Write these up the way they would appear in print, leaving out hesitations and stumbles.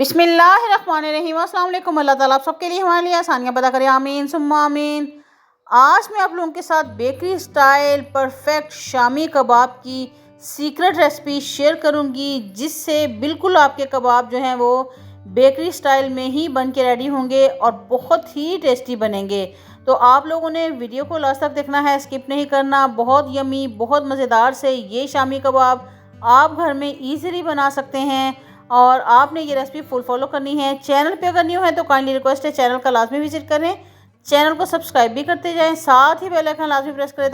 बिस्मिल्लाहिर्रहमानिर्रहीम। अस्सलाम वालेकुम। अल्लाह ताला आप सबके लिए हमारे लिए आसानियाँ पैदा करे, आमीन सुम्मा आमीन। आज मैं आप लोगों के साथ bakery style perfect shami kebab की सीक्रेट रेसिपी शेयर करूंगी, जिससे बिल्कुल आपके कबाब जो हैं वो बेकरी स्टाइल में ही बन के रेडी होंगे और बहुत ही टेस्टी बनेंगे। तो आप लोगों ने वीडियो को लास्ट तक देखना है, स्किप नहीं करना। बहुत यमी, बहुत मज़ेदार से ये शामी कबाब आप घर में ईज़िली बना सकते हैं और आपने ये रेसिपी फुल फॉलो करनी है। चैनल पे अगर न्यू है तो काइंडली रिक्वेस्ट है चैनल का लाजमी विजिट करें, चैनल को सब्सक्राइब भी करते जाएं, साथ ही बेल आइकन लाजमी प्रेस करें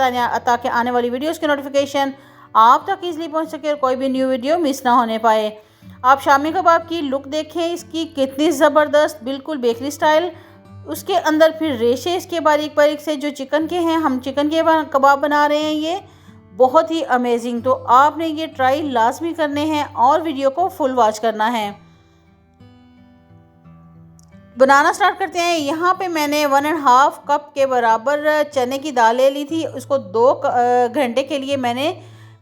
ताकि आने वाली वीडियोस की नोटिफिकेशन आप तक इजीली पहुंच सके और कोई भी न्यू वीडियो मिस ना होने पाए। आप शामी कबाब की लुक देखें, इसकी कितनी ज़बरदस्त, बिल्कुल बेकरी स्टाइल। उसके अंदर फिर रेशे इसके बारीक बारीक से जो चिकन के हैं, हम चिकन के कबाब बना रहे हैं, ये बहुत ही अमेजिंग। तो आपने ये ट्राई लाजमी करने हैं और वीडियो को फुल वॉच करना है। बनाना स्टार्ट करते हैं। यहाँ पे मैंने 1.5 कप के बराबर चने की दाल ले ली थी। उसको 2 घंटे के लिए मैंने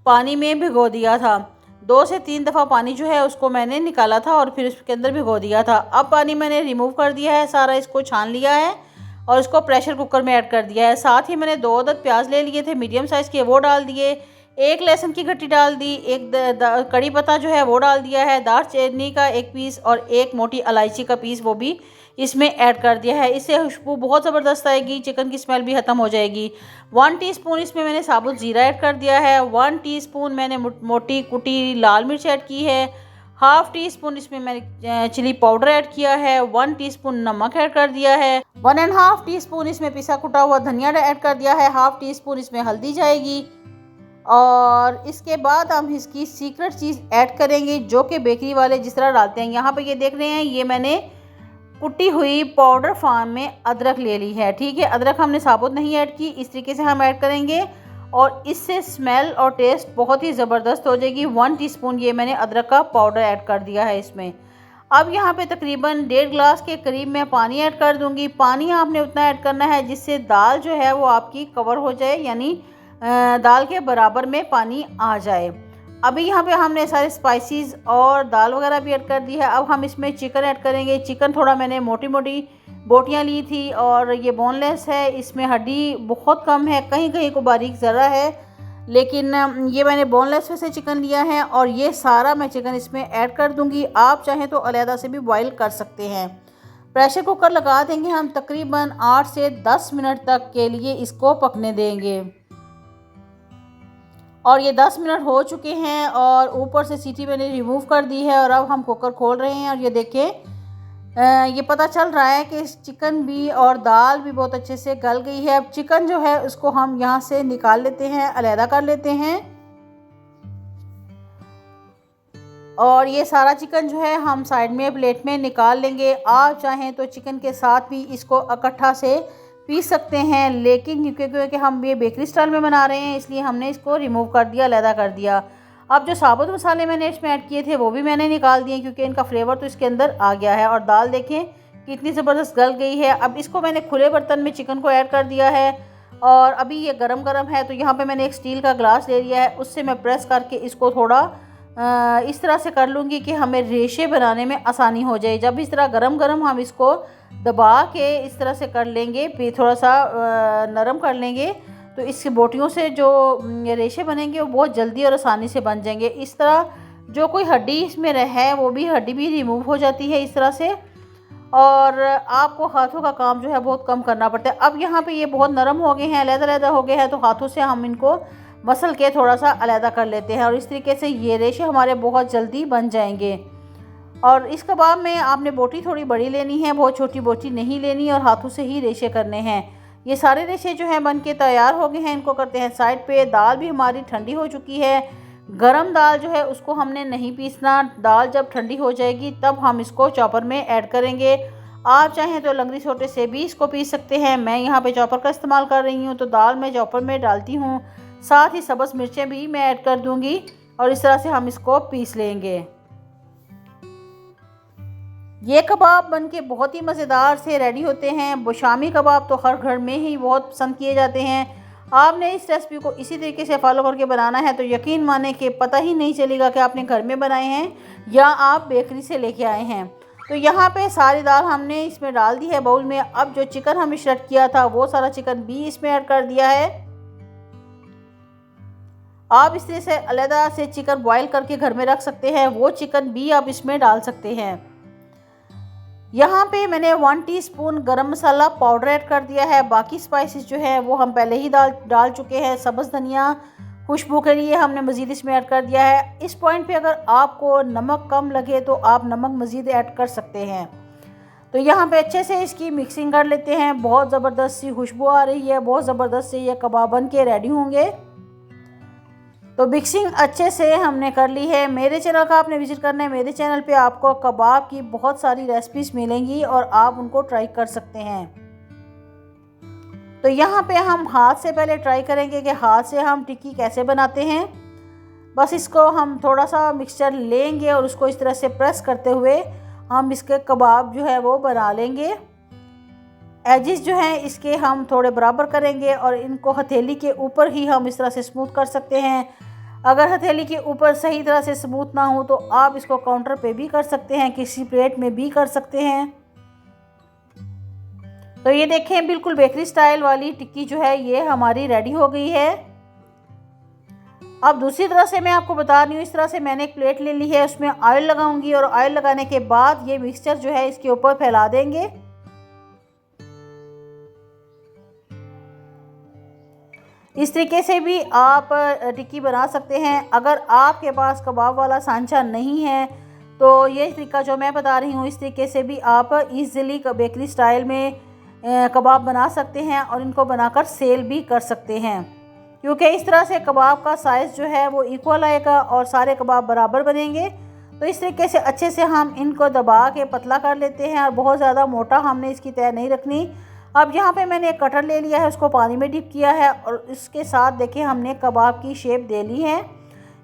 पानी में भिगो दिया था। 2 से 3 दफ़ा पानी जो है उसको मैंने निकाला था और फिर उसके अंदर भिगो दिया था। अब पानी मैंने रिमूव कर दिया है सारा, इसको छान लिया है और इसको प्रेशर कुकर में ऐड कर दिया है। साथ ही मैंने 2 अदद प्याज ले लिए थे मीडियम साइज़ के, वो डाल दिए। 1 लहसुन की गट्टी डाल दी। 1 कड़ी पत्ता जो है वो डाल दिया है। दालचीनी का 1 पीस और 1 मोटी इलायची का पीस वो भी इसमें ऐड कर दिया है। इससे खुशबू बहुत ज़बरदस्त आएगी, चिकन की स्मेल भी ख़त्म हो जाएगी। 1 टीस्पून इसमें मैंने साबुत ज़ीरा ऐड कर दिया है। 1 टीस्पून मैंने मोटी कुटी लाल मिर्च ऐड की है। हाफ टी स्पून इसमें मैंने चिली पाउडर ऐड किया है। 1 टीस्पून नमक ऐड कर दिया है। 1.5 टीस्पून इसमें पिसा कुटा हुआ धनिया ऐड कर दिया है। हाफ टी स्पून इसमें हल्दी जाएगी और इसके बाद हम इसकी सीक्रेट चीज़ ऐड करेंगे जो कि बेकरी वाले जिस तरह डालते हैं। यहाँ पे ये देख रहे हैं, ये मैंने कुटी हुई पाउडर फॉर्म में अदरक ले ली है। ठीक है, अदरक हमने साबुत नहीं ऐड की, इस तरीके से हम ऐड करेंगे और इससे स्मेल और टेस्ट बहुत ही ज़बरदस्त हो जाएगी। 1 टीस्पून ये मैंने अदरक का पाउडर ऐड कर दिया है इसमें। अब यहाँ पे तकरीबन 1.5 गिलास के करीब मैं पानी ऐड कर दूँगी। पानी आपने उतना ऐड करना है जिससे दाल जो है वो आपकी कवर हो जाए, यानी दाल के बराबर में पानी आ जाए। अभी यहाँ पे हमने सारे स्पाइसेस और दाल वगैरह भी ऐड कर दी है। अब हम इसमें चिकन ऐड करेंगे। चिकन थोड़ा मैंने मोटी मोटी बोटियाँ ली थी और ये बोनलेस है, इसमें हड्डी बहुत कम है, कहीं कहीं को बारीक ज़रा है, लेकिन ये मैंने बोनलेस में से चिकन लिया है और ये सारा मैं चिकन इसमें ऐड कर दूंगी। आप चाहें तो अलहदा से भी बॉईल कर सकते हैं। प्रेशर कुकर लगा देंगे हम, तकरीबन 8 से 10 मिनट तक के लिए इसको पकने देंगे। और ये 10 मिनट हो चुके हैं और ऊपर से सीटी मैंने रिमूव कर दी है और अब हम कुकर खोल रहे हैं और ये देखें, ये पता चल रहा है कि चिकन भी और दाल भी बहुत अच्छे से गल गई है। अब चिकन जो है उसको हम यहाँ से निकाल लेते हैं, अलहदा कर लेते हैं और ये सारा चिकन जो है हम साइड में प्लेट में निकाल लेंगे। आप चाहें तो चिकन के साथ भी इसको इकट्ठा से पीस सकते हैं, लेकिन क्योंकि हम ये बेकरी स्टाइल में बना रहे हैं इसलिए हमने इसको रिमूव कर दिया, अलहदा कर दिया। अब जो साबुत मसाले मैंने इसमें ऐड किए थे वो भी मैंने निकाल दिए क्योंकि इनका फ्लेवर तो इसके अंदर आ गया है। और दाल देखें कितनी ज़बरदस्त गल गई है। अब इसको मैंने खुले बर्तन में चिकन को ऐड कर दिया है और अभी ये गरम गरम है, तो यहाँ पे मैंने एक स्टील का ग्लास ले लिया है, उससे मैं प्रेस करके इसको थोड़ा इस तरह से कर लूँगी कि हमें रेशे बनाने में आसानी हो जाए। जब इस तरह गरम गरम हम इसको दबा के इस तरह से कर लेंगे, फिर थोड़ा सा नरम कर लेंगे, तो इसकी बोटियों से जो रेशे बनेंगे वो बहुत जल्दी और आसानी से बन जाएंगे। इस तरह जो कोई हड्डी इसमें है वो भी हड्डी भी रिमूव हो जाती है इस तरह से, और आपको हाथों का काम जो है बहुत कम करना पड़ता है। अब यहाँ पे ये बहुत नरम हो गए हैं, अलग-अलग हो गए हैं, तो हाथों से हम इनको मसल के थोड़ा सा अलग कर लेते हैं और इस तरीके से ये रेशे हमारे बहुत जल्दी बन जाएंगे। और इस कबाब में आपने बोटी थोड़ी बड़ी लेनी है, बहुत छोटी बोटी नहीं लेनी और हाथों से ही रेशे करने हैं। ये सारे रेशे जो हैं बन के तैयार हो गए हैं, इनको करते हैं साइड पे। दाल भी हमारी ठंडी हो चुकी है। गरम दाल जो है उसको हमने नहीं पीसना, दाल जब ठंडी हो जाएगी तब हम इसको चॉपर में ऐड करेंगे। आप चाहें तो लंगड़ी सोटे से भी इसको पीस सकते हैं, मैं यहाँ पे चॉपर का इस्तेमाल कर रही हूँ, तो दाल मैं चॉपर में डालती हूँ। साथ ही सब्ज़ मिर्चें भी मैं ऐड कर दूँगी और इस तरह से हम इसको पीस लेंगे। ये कबाब बनके बहुत ही मज़ेदार से रेडी होते हैं। शामी कबाब तो हर घर में ही बहुत पसंद किए जाते हैं। आपने इस रेसिपी को इसी तरीके से फॉलो करके बनाना है तो यकीन माने कि पता ही नहीं चलेगा कि आपने घर में बनाए हैं या आप बेकरी से लेके आए हैं। तो यहाँ पे सारी दाल हमने इसमें डाल दी है बाउल में। अब जो चिकन हमने श्रेड किया था वो सारा चिकन भी इसमें ऐड कर दिया है। आप इस तरह से अलग से चिकन बॉईल करके घर में रख सकते हैं, वो चिकन भी आप इसमें डाल सकते हैं। यहाँ पे मैंने 1 टीस्पून गरम मसाला पाउडर ऐड कर दिया है। बाकी स्पाइसेस जो है वो हम पहले ही डाल चुके हैं। सब्ज़ धनिया खुशबू के लिए हमने मज़ीद इसमें ऐड कर दिया है। इस पॉइंट पे अगर आपको नमक कम लगे तो आप नमक मज़ीद ऐड कर सकते हैं। तो यहाँ पे अच्छे से इसकी मिक्सिंग कर लेते हैं। बहुत ज़बरदस्त सी खुशबू आ रही है, बहुत ज़बरदस्त से ये कबाब बन के रेडी होंगे। तो मिक्सिंग अच्छे से हमने कर ली है। मेरे चैनल का आपने विज़िट करना है। मेरे चैनल पे आपको कबाब की बहुत सारी रेसिपीज़ मिलेंगी और आप उनको ट्राई कर सकते हैं। तो यहाँ पे हम हाथ से पहले ट्राई करेंगे कि हाथ से हम टिक्की कैसे बनाते हैं। बस इसको हम थोड़ा सा मिक्सचर लेंगे और उसको इस तरह से प्रेस करते हुए हम इसके कबाब जो है वो बना लेंगे। एजिस जो हैं इसके हम थोड़े बराबर करेंगे और इनको हथेली के ऊपर ही हम इस तरह से स्मूथ कर सकते हैं। अगर हथेली के ऊपर सही तरह से स्मूथ ना हो तो आप इसको काउंटर पे भी कर सकते हैं, किसी प्लेट में भी कर सकते हैं। तो ये देखें बिल्कुल बेकरी स्टाइल वाली टिक्की जो है ये हमारी रेडी हो गई है। अब दूसरी तरह से मैं आपको बता रही हूँ। इस तरह से मैंने एक प्लेट ले ली है, उसमें ऑयल लगाऊंगी और ऑयल लगाने के बाद ये मिक्सचर जो है इसके ऊपर फैला देंगे। इस तरीके से भी आप टिक्की बना सकते हैं। अगर आपके पास कबाब वाला सांचा नहीं है तो ये तरीका जो मैं बता रही हूँ इस तरीके से भी आप इजीली बेकरी स्टाइल में कबाब बना सकते हैं और इनको बनाकर सेल भी कर सकते हैं, क्योंकि इस तरह से कबाब का साइज़ जो है वो इक्वल आएगा और सारे कबाब बराबर बनेंगे। तो इस तरीके से अच्छे से हम इनको दबा के पतला कर लेते हैं और बहुत ज़्यादा मोटा हमने इसकी तय नहीं रखनी। अब यहाँ पे मैंने एक कटर ले लिया है, उसको पानी में डिप किया है और इसके साथ देखिए हमने कबाब की शेप दे ली है।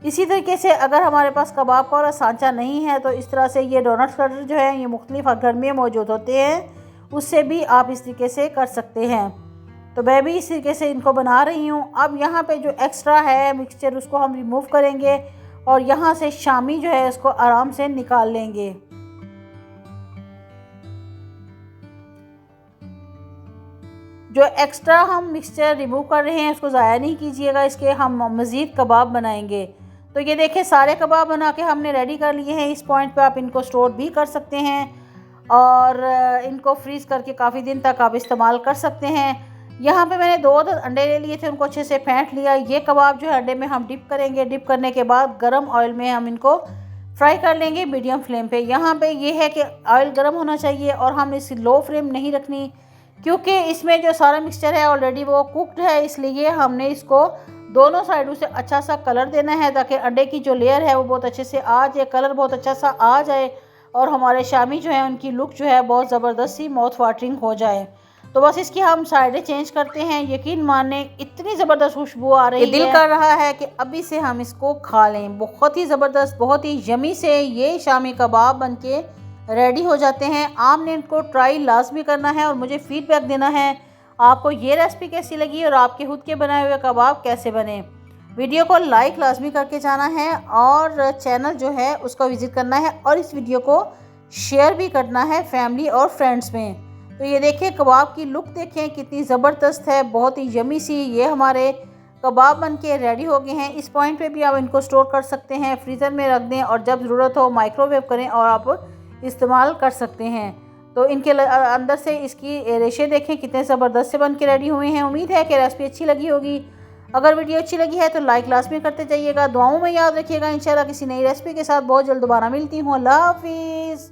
इसी तरीके से अगर हमारे पास कबाब का और सांचा नहीं है तो इस तरह से ये डोनट कटर जो है ये मुख्तलिफ घर में मौजूद होते हैं, उससे भी आप इस तरीके से कर सकते हैं। तो मैं भी इस तरीके से इनको बना रही हूँ। अब यहाँ पे जो एक्स्ट्रा है मिक्सचर उसको हम रिमूव करेंगे और यहाँ से शामी जो है उसको आराम से निकाल लेंगे। जो एक्स्ट्रा हम मिक्सचर रिमूव कर रहे हैं उसको ज़ाया नहीं कीजिएगा, इसके हम मज़ीद कबाब बनाएंगे। तो ये देखें सारे कबाब बना के हमने रेडी कर लिए हैं। इस पॉइंट पे आप इनको स्टोर भी कर सकते हैं और इनको फ्रीज़ करके काफ़ी दिन तक आप इस्तेमाल कर सकते हैं। यहाँ पे मैंने 2 अंडे ले लिए थे, उनको अच्छे से फेंट लिया। ये कबाब जो है अंडे में हम डिप करेंगे। डिप करने के बाद गरम ऑयल में हम इनको फ्राई कर लेंगे मीडियम फ्लेम पे। यहाँ पे ये है कि ऑयल गर्म होना चाहिए और हम इस लो फ्लेम नहीं रखनी, क्योंकि इसमें जो सारा मिक्सचर है ऑलरेडी वो कुक्ड है, इसलिए हमने इसको दोनों साइडों से अच्छा सा कलर देना है ताकि अंडे की जो लेयर है वो बहुत अच्छे से आ जाए, कलर बहुत अच्छा सा आ जाए और हमारे शामी जो है उनकी लुक जो है बहुत ज़बरदस्त सी माउथ वाटरिंग हो जाए। तो बस इसकी हम साइडें चेंज करते हैं। यकीन माने इतनी ज़बरदस्त खुशबू आ रही है, दिल कर रहा है कि अभी से हम इसको खा लें। बहुत ही ज़बरदस्त, बहुत ही यमी से ये शामी कबाब बनके रेडी हो जाते हैं। आपने इनको ट्राई लाजमी करना है और मुझे फ़ीडबैक देना है आपको ये रेसिपी कैसी लगी और आपके खुद के बनाए हुए कबाब कैसे बने। वीडियो को लाइक लाजमी करके जाना है और चैनल जो है उसको विज़िट करना है और इस वीडियो को शेयर भी करना है फैमिली और फ्रेंड्स में। तो ये देखें कबाब की लुक देखें कितनी ज़बरदस्त है, बहुत ही यमी सी ये हमारे कबाब बन के रेडी हो गए हैं। इस पॉइंट पे भी आप इनको स्टोर कर सकते हैं, फ्रीज़र में रख दें और जब ज़रूरत हो माइक्रोवेव करें और आप इस्तेमाल कर सकते हैं। तो इनके अंदर से इसकी रेशे देखें कितने ज़बरदस्त से बन के रेडी हुए हैं। उम्मीद है कि रेसिपी अच्छी लगी होगी। अगर वीडियो अच्छी लगी है तो लाइक लाजमी करते जाइएगा, दुआओं में याद रखिएगा। इंशाल्लाह किसी नई रेसिपी के साथ बहुत जल्द दोबारा मिलती हूँ। अल्लाह हाफिज़।